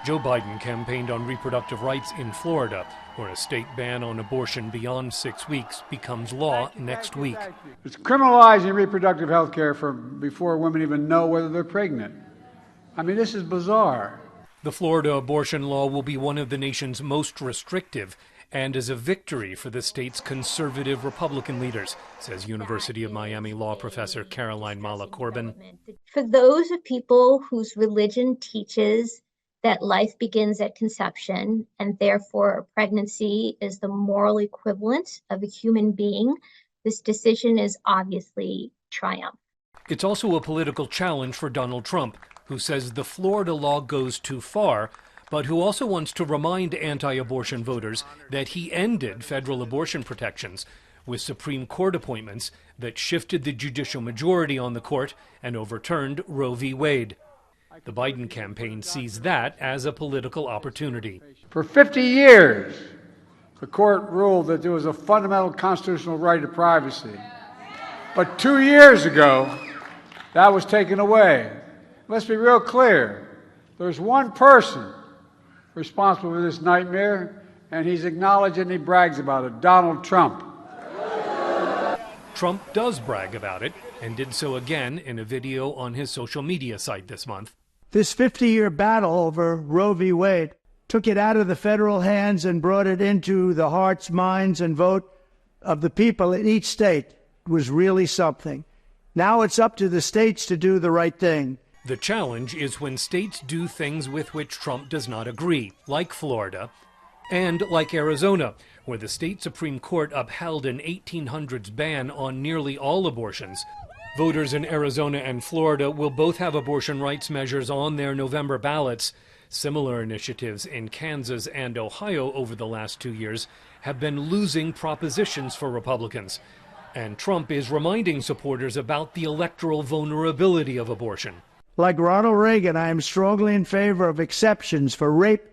Joe Biden campaigned on reproductive rights in Florida, where a state ban on abortion beyond 6 weeks becomes law next week. It's criminalizing reproductive health care before women even know whether they're pregnant. I mean, this is bizarre. The Florida abortion law will be one of the nation's most restrictive and is a victory for the state's conservative Republican leaders, says University of Miami law professor Caroline Mala Corbin. For those of people whose religion teaches that life begins at conception and therefore pregnancy is the moral equivalent of a human being, this decision is obviously triumph. It's also a political challenge for Donald Trump, who says the Florida law goes too far, but who also wants to remind anti-abortion voters that he ended federal abortion protections with Supreme Court appointments that shifted the judicial majority on the court and overturned Roe v. Wade. The Biden campaign sees that as a political opportunity. For 50 years, the court ruled that there was a fundamental constitutional right to privacy. But 2 years ago, that was taken away. Let's be real clear. There's one person responsible for this nightmare, and he's acknowledged it and he brags about it, Donald Trump. Trump does brag about it, and did so again in a video on his social media site this month. This 50-year battle over Roe v. Wade took it out of the federal hands and brought it into the hearts, minds, and vote of the people in each state. It was really something. Now it's up to the states to do the right thing. The challenge is when states do things with which Trump does not agree, like Florida, and like Arizona, where the state Supreme Court upheld an 1800s ban on nearly all abortions. Voters in Arizona and Florida will both have abortion rights measures on their November ballots. Similar initiatives in Kansas and Ohio over the last 2 years have been losing propositions for Republicans. And Trump is reminding supporters about the electoral vulnerability of abortion. Like Ronald Reagan, I am strongly in favor of exceptions for rape,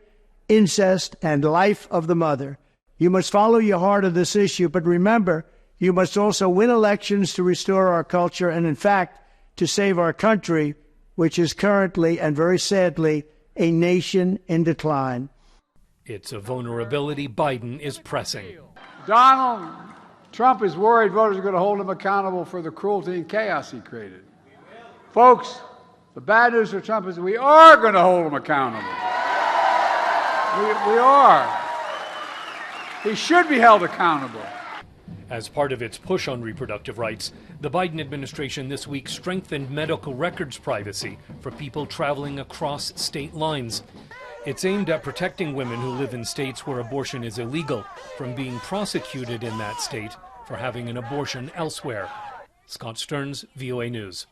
incest, and life of the mother. You must follow your heart on this issue, but remember, you must also win elections to restore our culture and, in fact, to save our country, which is currently, and very sadly, a nation in decline. It's a vulnerability Biden is pressing. Donald Trump is worried voters are going to hold him accountable for the cruelty and chaos he created. Folks, the bad news for Trump is we are going to hold him accountable. We are. He should be held accountable. As part of its push on reproductive rights, the Biden administration this week strengthened medical records privacy for people traveling across state lines. It's aimed at protecting women who live in states where abortion is illegal from being prosecuted in that state for having an abortion elsewhere. Scott Stearns, VOA News.